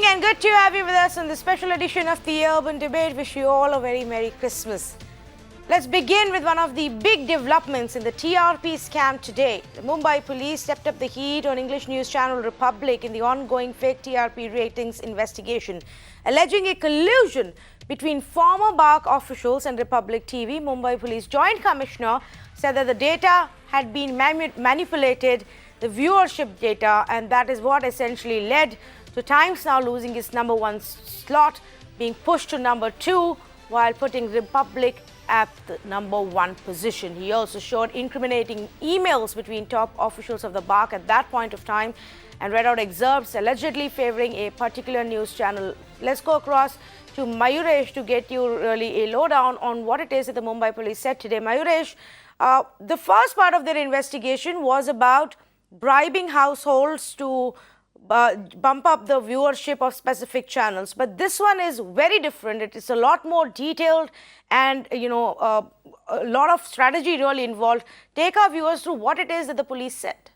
and good to have you with us on the special edition of the Urban Debate. Wish you all a very Merry Christmas. Let's begin with one of the big developments in the TRP scam today. The Mumbai Police stepped up the heat on English news channel Republic in the ongoing fake TRP ratings investigation, alleging a collusion between former BARC officials and Republic TV. Mumbai Police Joint Commissioner said that the data had been manipulated, the viewership data, and that is what essentially led to Times Now losing its #1 slot, being pushed to #2 while putting Republic at the #1 position. He also showed incriminating emails between top officials of the BARC at that point of time and read out excerpts allegedly favoring a particular news channel. Let's go across to Mayuresh to get you really a lowdown on what it is that the Mumbai Police said today. Mayuresh, the first part of their investigation was about bribing households to bump up the viewership of specific channels, but this one is very different. It is a lot more detailed and a lot of strategy really involved. Take our viewers through what it is that the police said.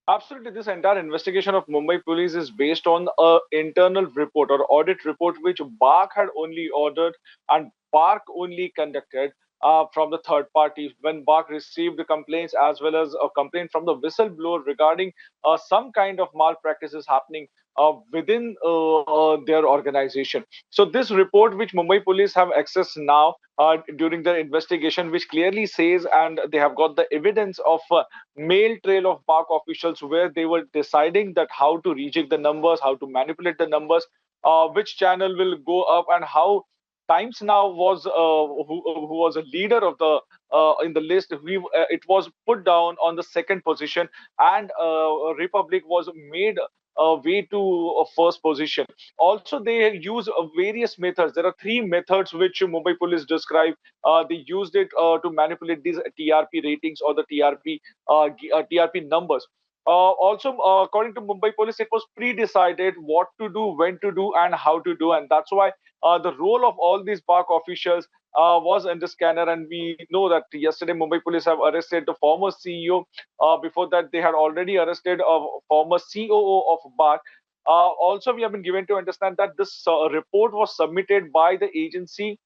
Absolutely, this entire investigation of Mumbai Police is based on an internal report or audit report which BARC had only ordered and BARC only conducted from the third party when BARC received the complaints as well as a complaint from the whistleblower regarding some kind of malpractices happening within their organization. So this report which Mumbai Police have accessed now during their investigation, which clearly says, and they have got the evidence of mail trail of BARC officials where they were deciding that how to reject the numbers, how to manipulate the numbers, which channel will go up, and how Times Now was who was a leader of the in the list. It was put down on the second position, and Republic was made way to a first position. Also, they use various methods. There are 3 methods which Mumbai Police describe. They used it to manipulate these TRP ratings or the TRP numbers. Also, according to Mumbai Police, it was pre-decided what to do, when to do, and how to do, and that's why the role of all these BARC officials was in the scanner. And we know that yesterday Mumbai Police have arrested the former CEO. Before that, they had already arrested a former COO of BARC. Also, we have been given to understand that this report was submitted by the agency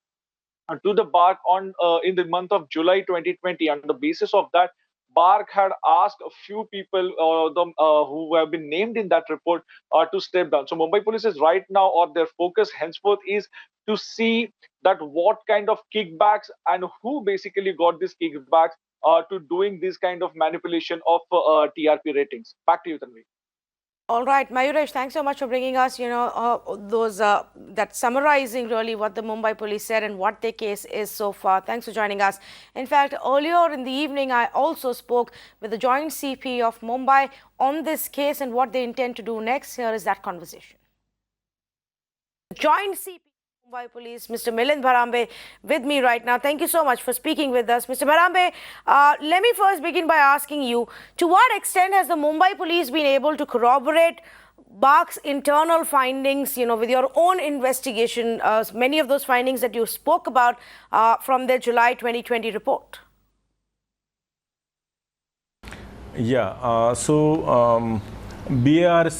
to the BARC on in the month of July 2020. On the basis of that, BARC had asked a few people who have been named in that report to step down. So Mumbai Police is right now, or their focus henceforth is to see that what kind of kickbacks and who basically got these kickbacks to doing this kind of manipulation of TRP ratings. Back to you, Tanvi. All right, Mayuresh, thanks so much for bringing us, that summarizing really what the Mumbai Police said and what their case is so far. Thanks for joining us. In fact, earlier in the evening, I also spoke with the Joint CP of Mumbai on this case and what they intend to do next. Here is that conversation. Joint CP Mumbai Police, Mr. Milind Bharambe, with me right now. Thank you so much for speaking with us. Mr. Bharambe, let me first begin by asking you, to what extent has the Mumbai Police been able to corroborate BARC's internal findings, with your own investigation, many of those findings that you spoke about from their July 2020 report? Yeah, BARC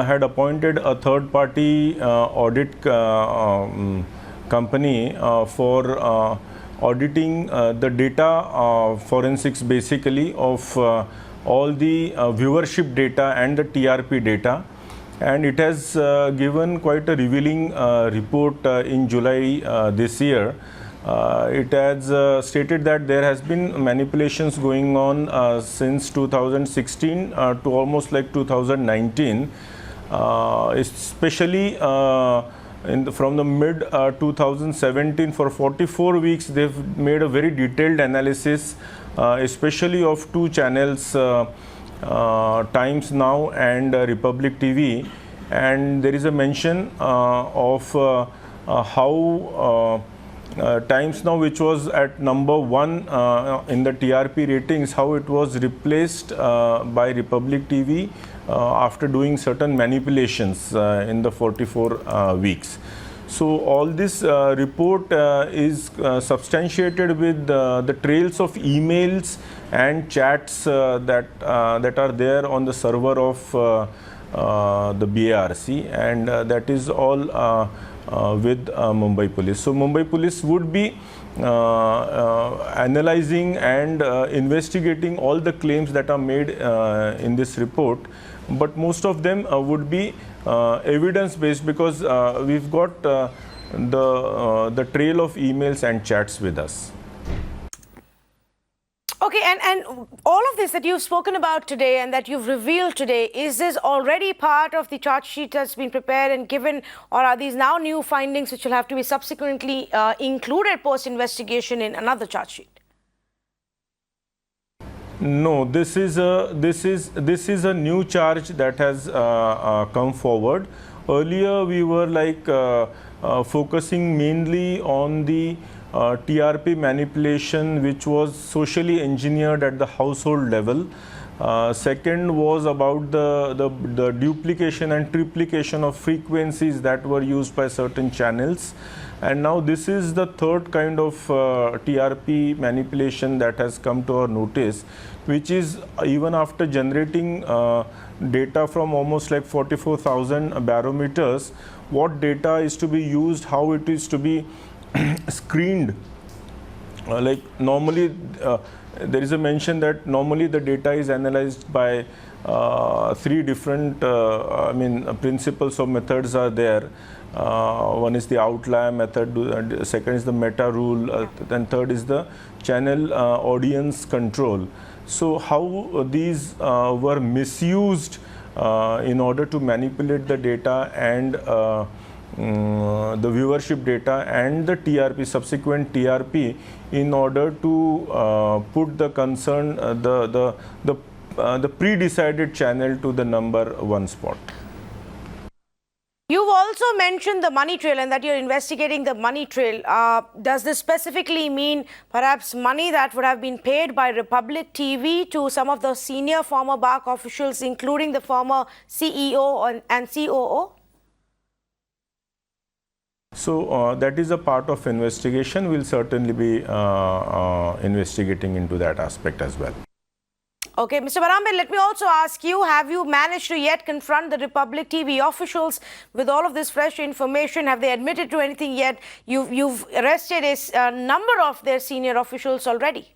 had appointed a third-party audit company for auditing the data forensics basically of all the viewership data and the TRP data, and it has given quite a revealing report in July this year. It has stated that there has been manipulations going on since 2016 to almost like 2019, especially from the mid 2017. For 44 weeks, they've made a very detailed analysis, especially of 2 channels, Times Now and Republic TV, and there is a mention of how Times Now, which was at #1 in the TRP ratings, how it was replaced by Republic TV after doing certain manipulations in the 44 weeks. So all this report is substantiated with the trails of emails and chats that are there on the server of the BARC, and that is all with Mumbai Police. So Mumbai Police would be analyzing and investigating all the claims that are made in this report, but most of them would be evidence based, because we've got the trail of emails and chats with us. Okay, and all of this that you've spoken about today and that you've revealed today, is this already part of the charge sheet that's been prepared and given, or are these now new findings which will have to be subsequently included post-investigation in another charge sheet? No, this is a new charge that has come forward. Earlier, we were like focusing mainly on the TRP manipulation, which was socially engineered at the household level. Second was about the duplication and triplication of frequencies that were used by certain channels. And now this is the third kind of TRP manipulation that has come to our notice, which is even after generating data from almost like 44,000 barometers, what data is to be used, how it is to be screened. Like normally there is a mention that normally the data is analyzed by three different principles or methods are there. One is the outlier method, second is the meta rule, and third is the channel audience control. So how these were misused in order to manipulate the data and the viewership data and the TRP, subsequent TRP, in order to put the concern, the pre-decided channel to the number one spot. You've also mentioned the money trail and that you're investigating the money trail. Does this specifically mean perhaps money that would have been paid by Republic TV to some of the senior former BARC officials, including the former CEO and COO? So that is a part of investigation. We'll certainly be investigating into that aspect as well. Okay, Mr. Bharambe, let me also ask you, have you managed to yet confront the Republic TV officials with all of this fresh information? Have they admitted to anything yet? You've arrested a number of their senior officials already.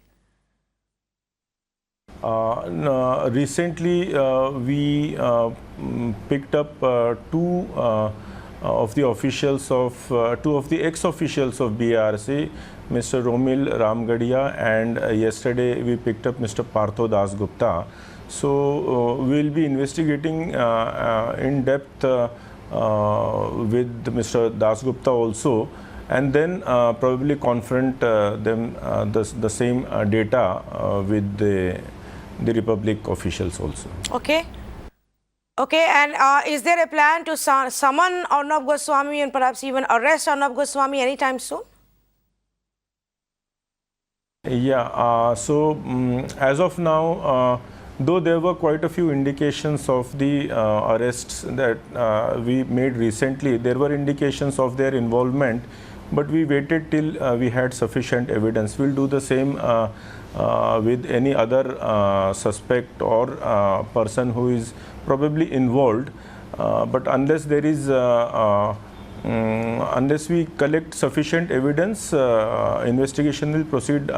No, recently, we picked up two of the officials of two of the ex-officials of BARC, Mr. Romil Ramgadia, and yesterday we picked up Mr. Partho Dasgupta. So we'll be investigating in depth with Mr. Dasgupta also, and then probably confront them the same data with the Republic officials also. Okay. Okay, and is there a plan to summon Arnab Goswami and perhaps even arrest Arnab Goswami anytime soon? Yeah, as of now, though there were quite a few indications of the arrests that we made recently, there were indications of their involvement, but we waited till we had sufficient evidence. We'll do the same with any other suspect or person who is probably involved, but unless there is unless we collect sufficient evidence, investigation will proceed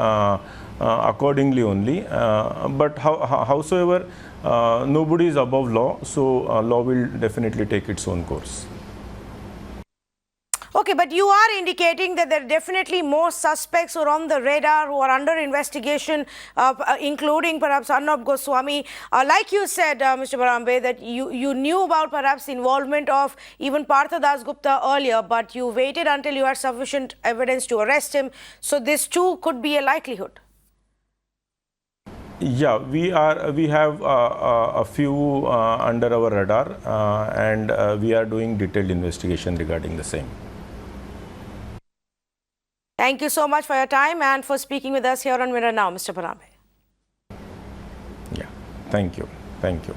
accordingly only. But howsoever, nobody is above law, so law will definitely take its own course. Okay, but you are indicating that there are definitely more suspects who are on the radar, who are under investigation, including perhaps Arnab Goswami. Like you said, Mr. Bharambe, that you knew about perhaps the involvement of even Partho Dasgupta earlier, but you waited until you had sufficient evidence to arrest him. So this too could be a likelihood. Yeah, we have a few under our radar, and we are doing detailed investigation regarding the same. Thank you so much for your time and for speaking with us here on Mirror Now, Mr. Bharambe. Yeah, thank you. Thank you.